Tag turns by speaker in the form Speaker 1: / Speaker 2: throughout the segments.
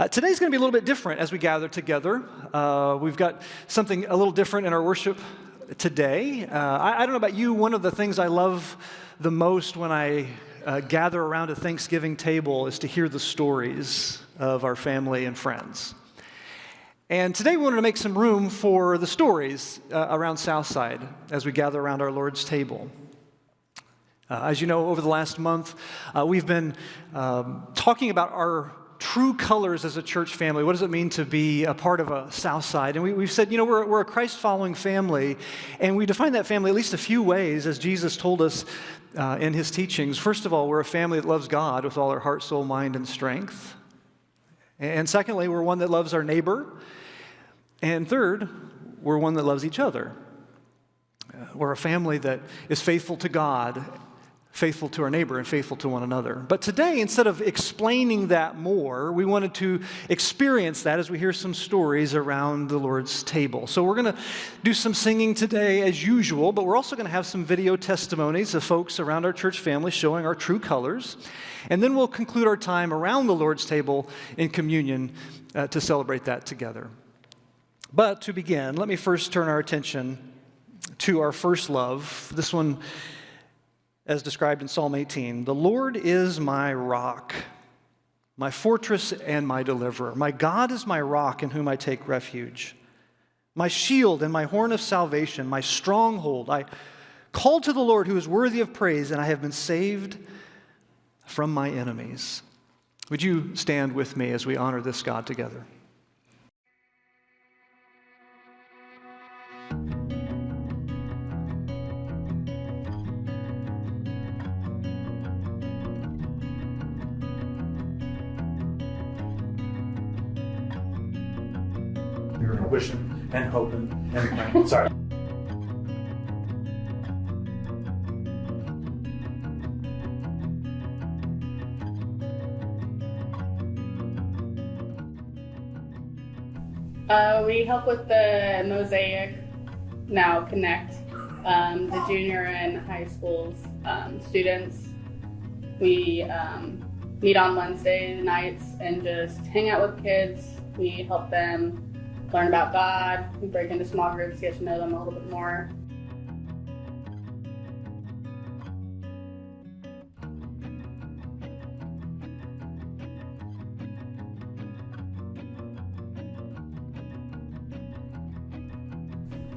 Speaker 1: Today's going to be a little bit different as we gather together. We've got something a little different in our worship today. I don't know about you, one of the things I love the most when I gather around a Thanksgiving table is to hear the stories of our family and friends. And today we wanted to make some room for the stories around Southside as we gather around our Lord's table. As you know, over the last month, we've been talking about our true colors as a church family. What does it mean to be a part of a Southside? And we've said, we're a Christ-following family, and we define that family at least a few ways, as Jesus told us in his teachings. First of all, we're a family that loves God with all our heart, soul, mind, and strength. And secondly, we're one that loves our neighbor. And third, we're one that loves each other. We're a family that is faithful to God, faithful to our neighbor, and faithful to one another. But today, instead of explaining that more, we wanted to experience that as we hear some stories around the Lord's table. So we're going to do some singing today as usual, but we're also going to have some video testimonies of folks around our church family showing our true colors. And then we'll conclude our time around the Lord's table in communion to celebrate that together. But to begin, let me first turn our attention to our first love. This one, as described in Psalm 18, "The Lord is my rock, my fortress and my deliverer. My God is my rock in whom I take refuge, my shield and my horn of salvation, my stronghold. I called to the Lord who is worthy of praise, and I have been saved from my enemies." Would you stand with me as we honor this God together?
Speaker 2: Wishing and hoping and praying. Sorry.
Speaker 3: We help with the Mosaic Now Connect, the junior and high schools students. We meet on Wednesday nights and just hang out with kids. We help them learn about God. We break into small groups, get to know them a little bit more.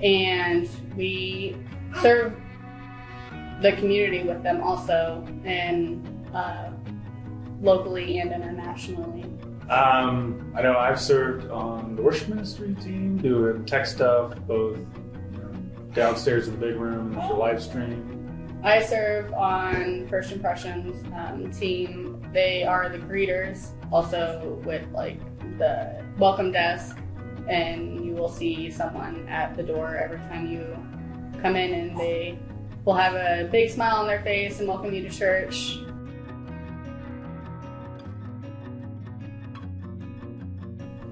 Speaker 3: And we serve the community with them also, and locally and internationally.
Speaker 2: I know I've served on the worship ministry team, doing tech stuff, both downstairs in the big room and for live stream.
Speaker 3: I serve on First Impressions team. They are the greeters, also with the welcome desk, and you will see someone at the door every time you come in, and they will have a big smile on their face and welcome you to church.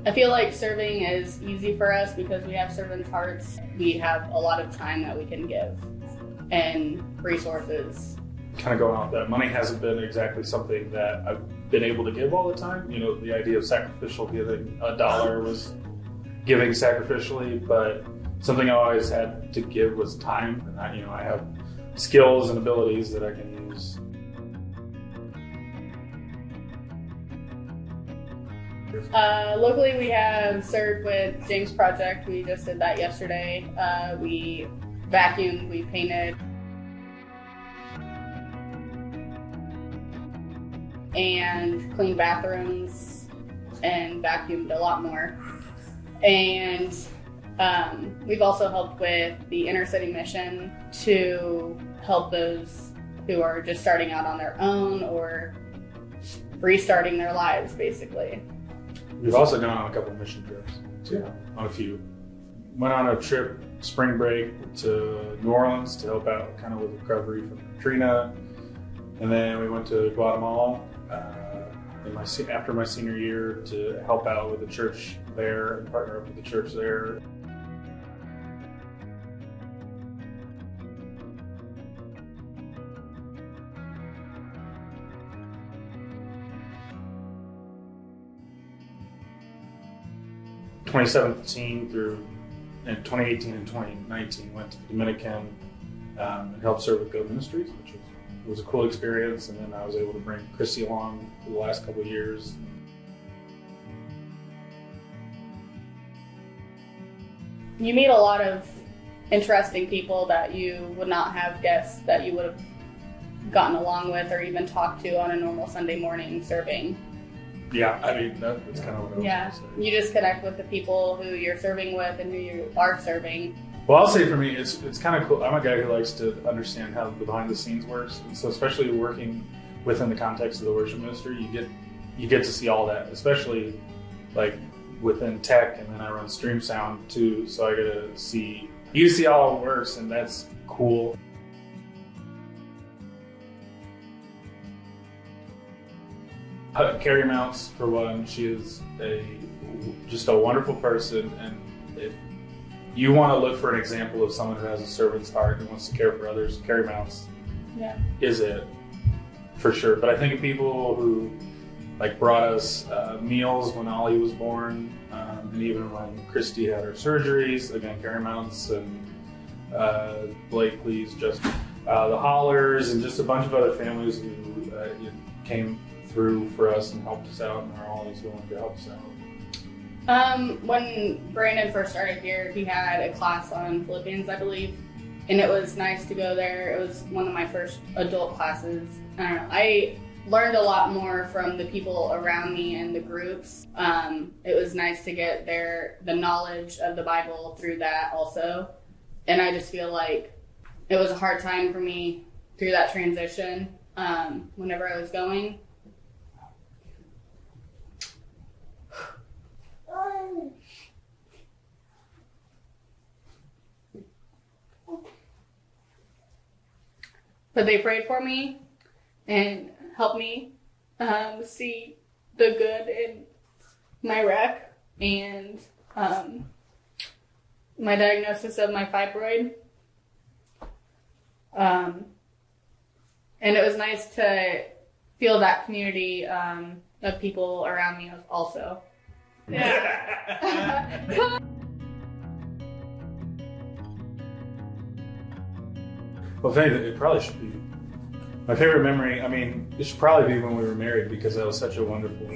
Speaker 3: I feel like serving is easy for us because we have servants' hearts. We have a lot of time that we can give and resources.
Speaker 2: Kind of going off that, money hasn't been exactly something that I've been able to give all the time. The idea of sacrificial giving, $1 was giving sacrificially, but something I always had to give was time. And I have skills and abilities that I can use.
Speaker 3: Locally, we have served with James Project. We just did that yesterday. We vacuumed, we painted, and cleaned bathrooms, and vacuumed a lot more. And we've also helped with the inner city mission to help those who are just starting out on their own or restarting their lives, basically.
Speaker 2: We've also gone on a couple of mission trips, too. On a few. Went on a trip, spring break, to New Orleans to help out kind of with recovery from Katrina. And then we went to Guatemala after my senior year to help out with the church there and partner up with the church there. 2017 through in 2018 and 2019, went to the Dominican and helped serve with Go Ministries, which was a cool experience. And then I was able to bring Christy along for the last couple of years.
Speaker 3: You meet a lot of interesting people that you would not have guessed that you would have gotten along with or even talked to on a normal Sunday morning serving.
Speaker 2: Yeah, I mean, that's kind of what I was
Speaker 3: Yeah,
Speaker 2: going to say.
Speaker 3: you just connect with the people who you're serving with and who you are serving.
Speaker 2: Well, I'll say for me, it's kind of cool. I'm a guy who likes to understand how the behind the scenes works. And so especially working within the context of the worship ministry, you get to see all that, especially like within tech, and then I run stream sound too. So I get to see, you see how it works, and that's cool. Keri Mounce, for one, she is just a wonderful person, and if you want to look for an example of someone who has a servant's heart and wants to care for others, Keri Mounce is it, for sure. But I think of people who like brought us meals when Ollie was born, and even when Christy had her surgeries, again, Keri Mounce and Blakely's, just the Hollers, and just a bunch of other families who came through for us and helped us out and are always willing to help us out.
Speaker 3: When Brandon first started here, he had a class on Philippians, I believe, and it was nice to go there. It was one of my first adult classes. I don't know, I learned a lot more from the people around me and the groups. It was nice to get the knowledge of the Bible through that also. And I just feel like it was a hard time for me through that transition whenever I was going. But they prayed for me and helped me see the good in my wreck and my diagnosis of my fibroid. And it was nice to feel that community of people around me also. Yeah.
Speaker 2: Well, if anything, it probably should be my favorite memory. I mean, it should probably be when we were married, because that was such a wonderful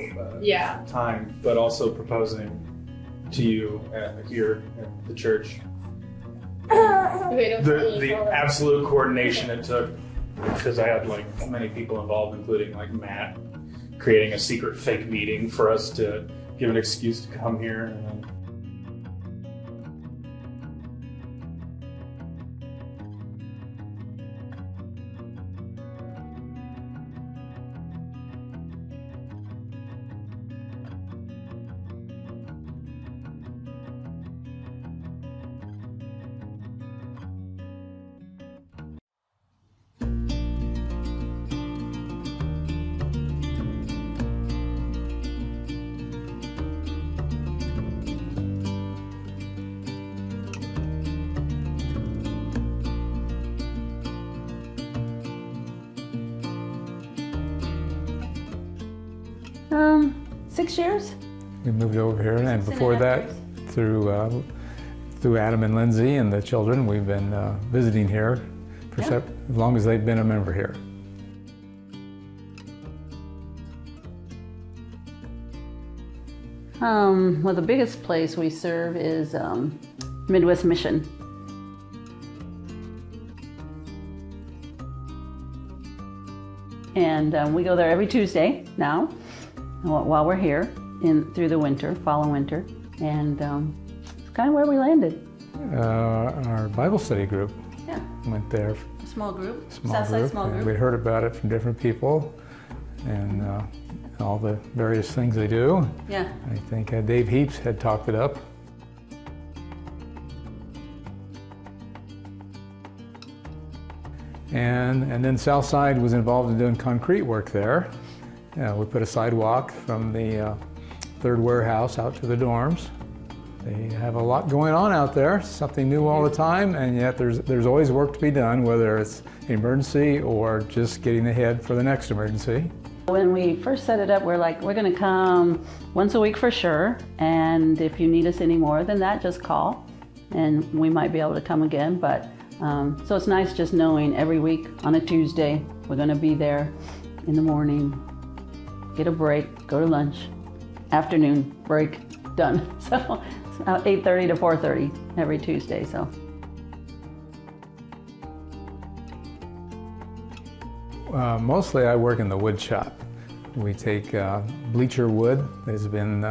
Speaker 2: time. But also proposing to you here at the church. The absolute coordination it took, because I had like many people involved, including like Matt, creating a secret fake meeting for us to give an excuse to come here, and then
Speaker 4: Six years.
Speaker 5: We moved over here, and before that, through Adam and Lindsay and the children, we've been visiting here for as long as they've been a member here.
Speaker 4: Well, the biggest place we serve is Midwest Mission. And we go there every Tuesday now, while we're here through the winter, fall and winter, and it's kind of where we landed.
Speaker 5: Our Bible study group went there.
Speaker 4: Small group,
Speaker 5: Southside small group. We heard about it from different people, and all the various things they do.
Speaker 4: Yeah.
Speaker 5: I think Dave Heaps had talked it up. And then Southside was involved in doing concrete work there. We put a sidewalk from the third warehouse out to the dorms. They have a lot going on out there, something new all the time, and yet there's always work to be done, whether it's emergency or just getting ahead for the next emergency.
Speaker 4: When we first set it up, we're like, we're gonna come once a week for sure, and if you need us any more than that, just call, and we might be able to come again. But so it's nice just knowing every week on a Tuesday, we're gonna be there in the morning, get a break, go to lunch, afternoon break, done. So it's about 8:30 to 4:30 every Tuesday. So.
Speaker 5: Mostly I work in the wood shop. We take bleacher wood that has been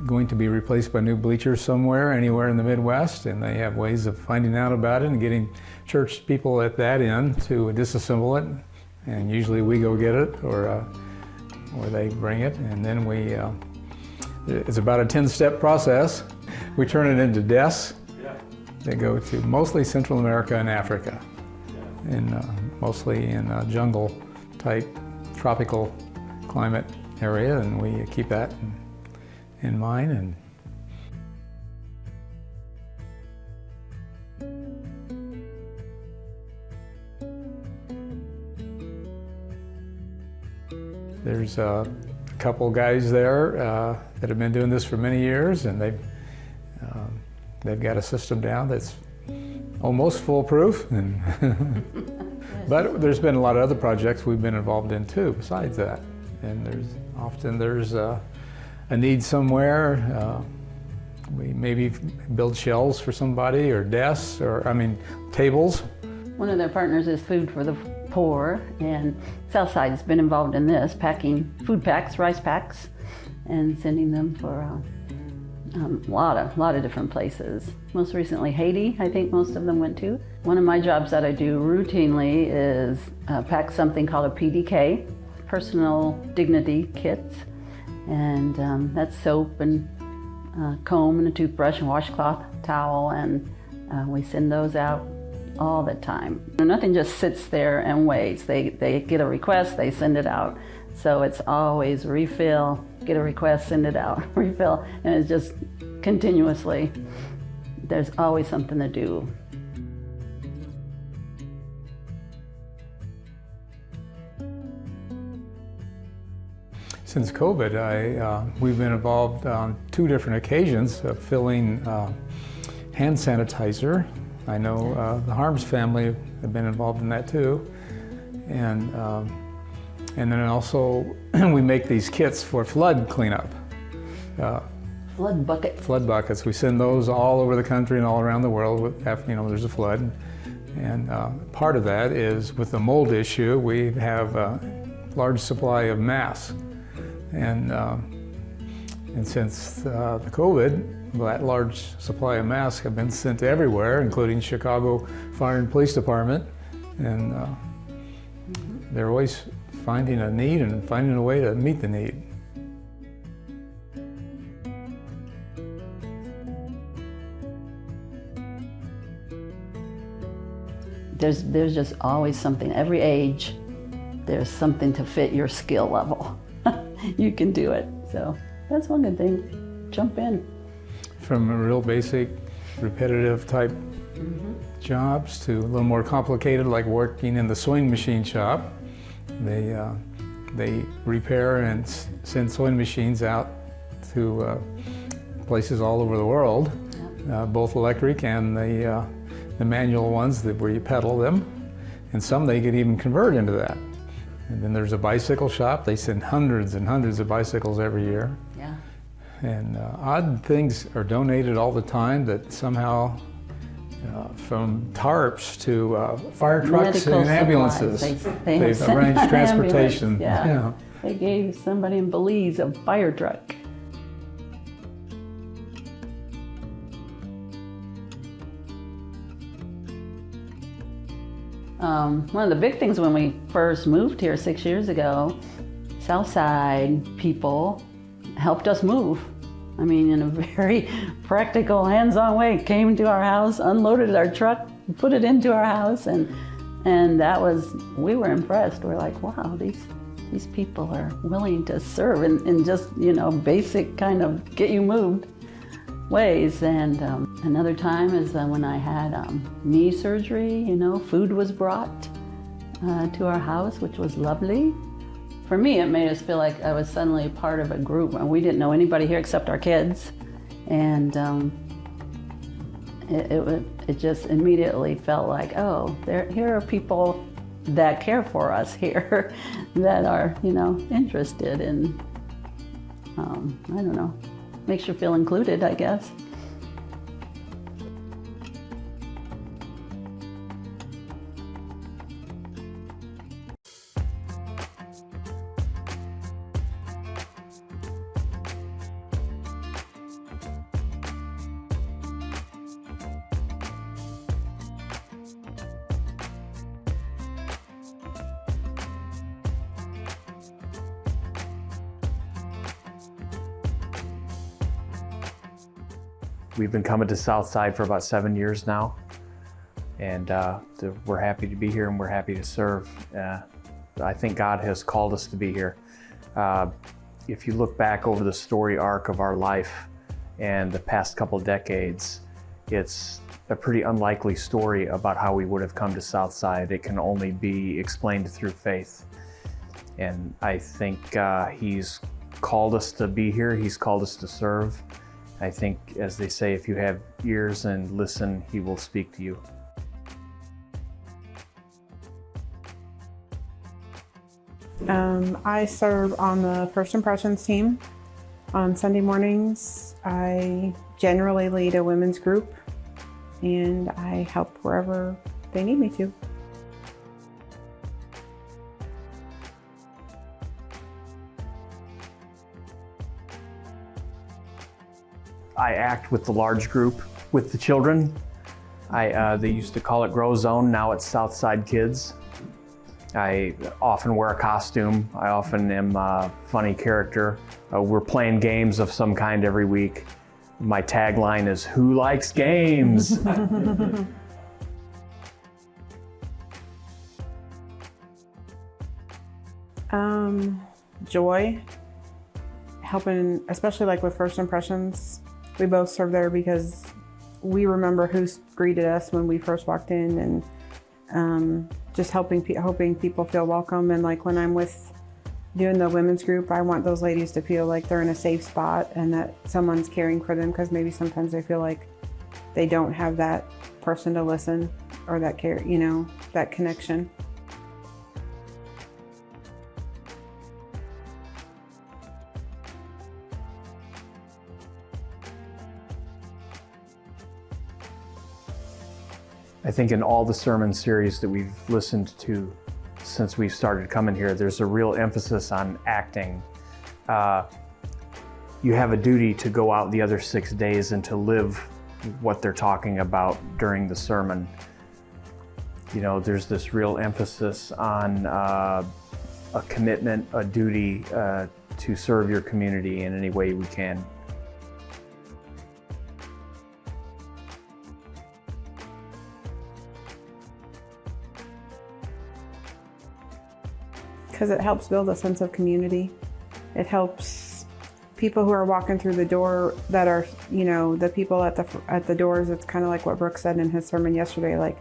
Speaker 5: going to be replaced by new bleachers somewhere, anywhere in the Midwest, and they have ways of finding out about it and getting church people at that end to disassemble it. And usually we go get it, or they bring it, and then it's about a 10-step process. We turn it into desks. They go to mostly Central America and Africa. And mostly in a jungle type tropical climate area, and we keep that in mind. And there's a couple guys there that have been doing this for many years, and they've got a system down that's almost foolproof. But there's been a lot of other projects we've been involved in too besides that. And there's a need somewhere. We maybe build shelves for somebody, or desks, or tables.
Speaker 4: One of their partners is Food for the Poor, and Southside's been involved in this, packing food packs, rice packs, and sending them for a lot of different places. Most recently Haiti, I think most of them went to. One of my jobs that I do routinely is pack something called a PDK, Personal Dignity Kits, and that's soap and comb and a toothbrush and washcloth, towel, and we send those out all the time. Nothing just sits there and waits. They get a request, they send it out. So it's always refill, get a request, send it out, refill, and it's just continuously. There's always something to do.
Speaker 5: Since COVID, we've been involved on 2 different occasions of filling hand sanitizer. I know the Harms family have been involved in that too. And then also we make these kits for flood cleanup.
Speaker 4: Flood bucket.
Speaker 5: Flood buckets. We send those all over the country and all around the world after there's a flood. And part of that is with the mold issue, we have a large supply of masks. And since the COVID, that large supply of masks have been sent everywhere, including Chicago Fire and Police Department. And they're always finding a need and finding a way to meet the need.
Speaker 4: There's just always something. Every age, there's something to fit your skill level. You can do it. So that's one good thing. Jump in.
Speaker 5: From a real basic, repetitive type jobs to a little more complicated, like working in the sewing machine shop. They repair and send sewing machines out to places all over the world, both electric and the manual ones where you pedal them, and some they could even convert into that. And then there's a bicycle shop. They send hundreds and hundreds of bicycles every year.
Speaker 4: Yeah.
Speaker 5: And odd things are donated all the time that somehow, from tarps to fire trucks
Speaker 4: Medical
Speaker 5: and ambulances,
Speaker 4: supplies.
Speaker 5: they've
Speaker 4: sent
Speaker 5: arranged
Speaker 4: an
Speaker 5: transportation.
Speaker 4: ambulance, yeah. They gave somebody in Belize a fire truck. One of the big things when we first moved here 6 years ago, Southside people helped us move. I mean, in a very practical, hands-on way, came to our house, unloaded our truck, put it into our house, and we were impressed. We're like, wow, these people are willing to serve in just, basic kind of get you moved ways. And another time is when I had knee surgery, food was brought to our house, which was lovely. for me, it made us feel like I was suddenly part of a group, and we didn't know anybody here except our kids. And it just immediately felt like, oh, here are people that care for us here, that are, interested in, I don't know, makes you feel included, I guess.
Speaker 6: We've been coming to Southside for about 7 years now, and we're happy to be here and we're happy to serve. I think God has called us to be here. If you look back over the story arc of our life and the past couple decades, it's a pretty unlikely story about how we would have come to Southside. It can only be explained through faith. And I think He's called us to be here, He's called us to serve. I think, as they say, if you have ears and listen, He will speak to you.
Speaker 7: I serve on the First Impressions team. On Sunday mornings, I generally lead a women's group, and I help wherever they need me to.
Speaker 6: I act with the large group, with the children. They used to call it Grow Zone, now it's Southside Kids. I often wear a costume. I often am a funny character. We're playing games of some kind every week. My tagline is, "Who likes games?"
Speaker 7: Joy, helping, especially like with First Impressions. We both serve there because we remember who greeted us when we first walked in, and just hoping people feel welcome. And like when I'm doing the women's group, I want those ladies to feel like they're in a safe spot and that someone's caring for them, because maybe sometimes they feel like they don't have that person to listen or that care, that connection.
Speaker 6: I think in all the sermon series that we've listened to since we've started coming here, there's a real emphasis on acting. You have a duty to go out the other 6 days and to live what they're talking about during the sermon. There's this real emphasis on a commitment, a duty to serve your community in any way we can.
Speaker 7: Because it helps build a sense of community. It helps people who are walking through the door that are, the people at the doors. It's kind of like what Brooke said in his sermon yesterday, like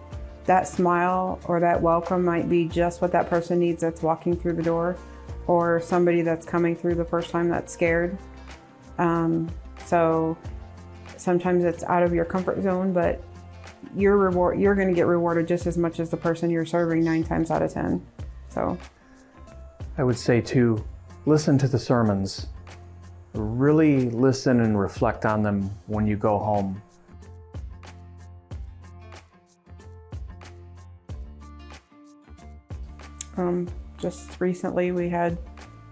Speaker 7: that smile or that welcome might be just what that person needs that's walking through the door, or somebody that's coming through the first time that's scared. So sometimes it's out of your comfort zone, but you're going to get rewarded just as much as the person you're serving 9 times out of 10. So
Speaker 6: I would say too, listen to the sermons. Really listen and reflect on them when you go home.
Speaker 7: Just recently when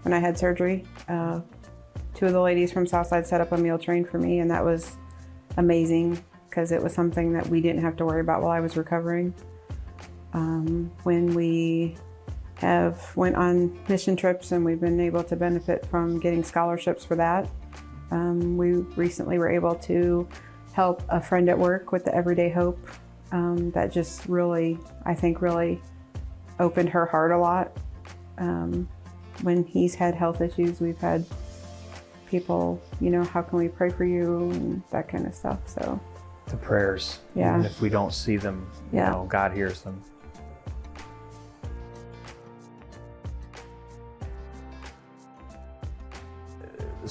Speaker 7: I had surgery, 2 of the ladies from Southside set up a meal train for me, and that was amazing because it was something that we didn't have to worry about while I was recovering. When we went on mission trips and we've been able to benefit from getting scholarships for that. We recently were able to help a friend at work with the Everyday Hope. That just really, I think, really opened her heart a lot. When he's had health issues, we've had people, how can we pray for you and that kind of stuff. So
Speaker 6: The prayers,
Speaker 7: Yeah.
Speaker 6: even if we don't see them,
Speaker 7: Yeah.
Speaker 6: God hears them.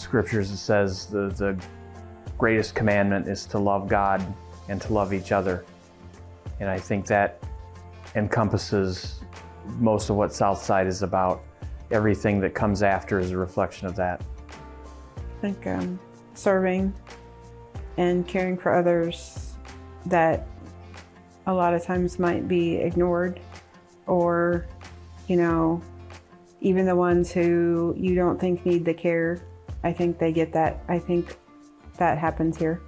Speaker 6: scriptures, it says the greatest commandment is to love God and to love each other. And I think that encompasses most of what Southside is about. Everything that comes after is a reflection of that.
Speaker 7: I think serving and caring for others that a lot of times might be ignored, or, even the ones who you don't think need the care, I think they get that. I think that happens here.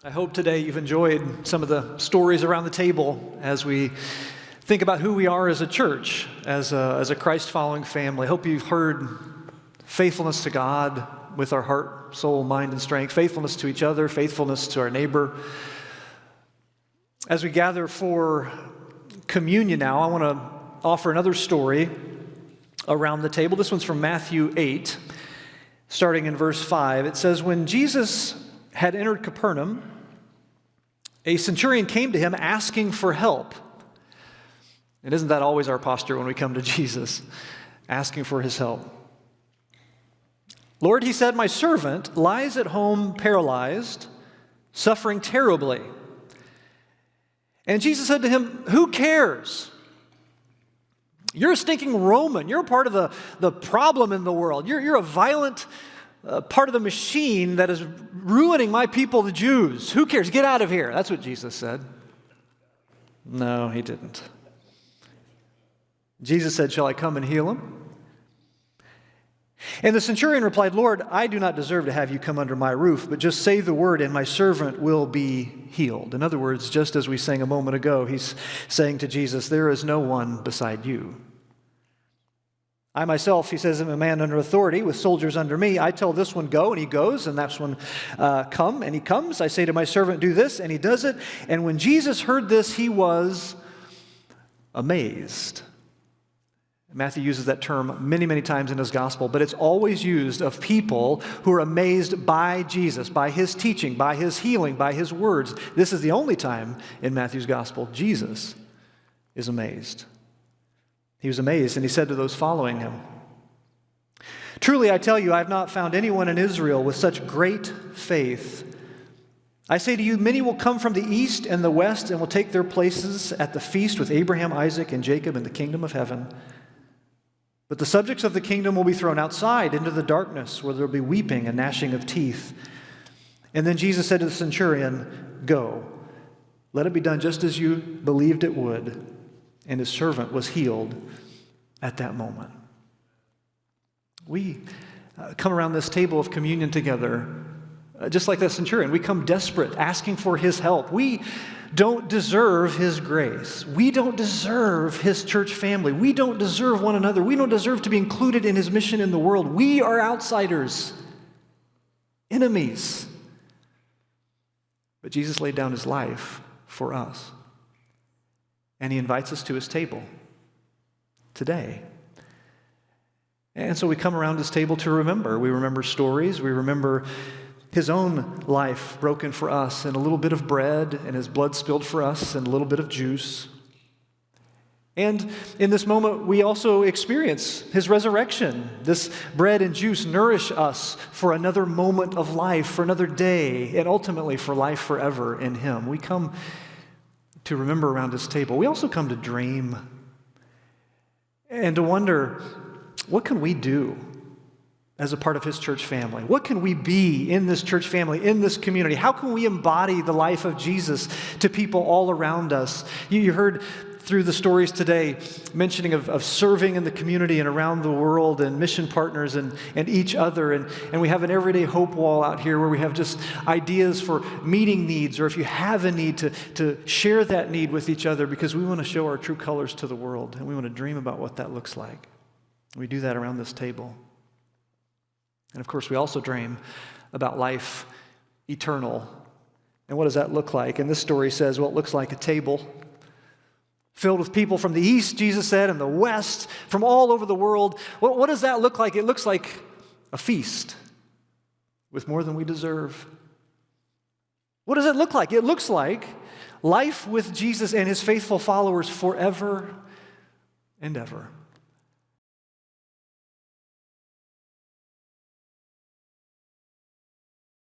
Speaker 1: I hope today you've enjoyed some of the stories around the table as we think about who we are as a church, as a Christ-following family. I hope you've heard faithfulness to God with our heart, soul, mind, and strength, faithfulness to each other, faithfulness to our neighbor. As we gather for communion now, I want to offer another story around the table. This one's from Matthew 8, starting in verse 5. It says, "When Jesus had entered Capernaum, a centurion came to him asking for help." And isn't that always our posture when we come to Jesus, asking for his help? "Lord," he said, "my servant lies at home paralyzed, suffering terribly." And Jesus said to him, "Who cares? You're a stinking Roman. You're a part of the problem in the world. You're a violent part of the machine that is ruining my people, the Jews. Who cares? Get out of here." That's what Jesus said. No, he didn't. Jesus said, "Shall I come and heal him?" And the centurion replied, "Lord, I do not deserve to have you come under my roof, but just say the word and my servant will be healed." In other words, just as we sang a moment ago, he's saying to Jesus, there is no one beside you. "I myself," he says, "am a man under authority with soldiers under me. I tell this one, go, and he goes, and that one, come, and he comes. I say to my servant, do this, and he does it." And when Jesus heard this, he was amazed. Matthew uses that term many, many times in his gospel, but it's always used of people who are amazed by Jesus, by his teaching, by his healing, by his words. This is the only time in Matthew's gospel Jesus is amazed. He was amazed, and he said to those following him, "Truly I tell you, I have not found anyone in Israel with such great faith. I say to you, many will come from the east and the west and will take their places at the feast with Abraham, Isaac, and Jacob in the kingdom of heaven. But the subjects of the kingdom will be thrown outside into the darkness, where there will be weeping and gnashing of teeth." And then Jesus said to the centurion, "Go, let it be done just as you believed it would." And his servant was healed at that moment. We come around this table of communion together, just like that centurion. We come desperate, asking for his help. We don't deserve his grace. We don't deserve his church family. We don't deserve one another. We don't deserve to be included in his mission in the world. We are outsiders, enemies. But Jesus laid down his life for us. And he invites us to his table today. And so we come around this table to remember. We remember stories. We remember his own life broken for us, and a little bit of bread, and his blood spilled for us, and a little bit of juice. And in this moment, we also experience his resurrection. This bread and juice nourish us for another moment of life, for another day, and ultimately for life forever in him. We come to remember around his table. We also come to dream and to wonder, what can we do as a part of his church family? What can we be in this church family, in this community? How can we embody the life of Jesus to people all around us? You heard through the stories today mentioning of serving in the community and around the world, and mission partners and each other. And we have an everyday hope wall out here where we have just ideas for meeting needs, or if you have a need, to share that need with each other, because we want to show our true colors to the world, and we want to dream about what that looks like. We do that around this table. And of course, we also dream about life eternal. And what does that look like? And this story says, well, it looks like a table filled with people from the east, Jesus said, and the west, from all over the world. What does that look like? It looks like a feast with more than we deserve. What does it look like? It looks like life with Jesus and his faithful followers forever and ever.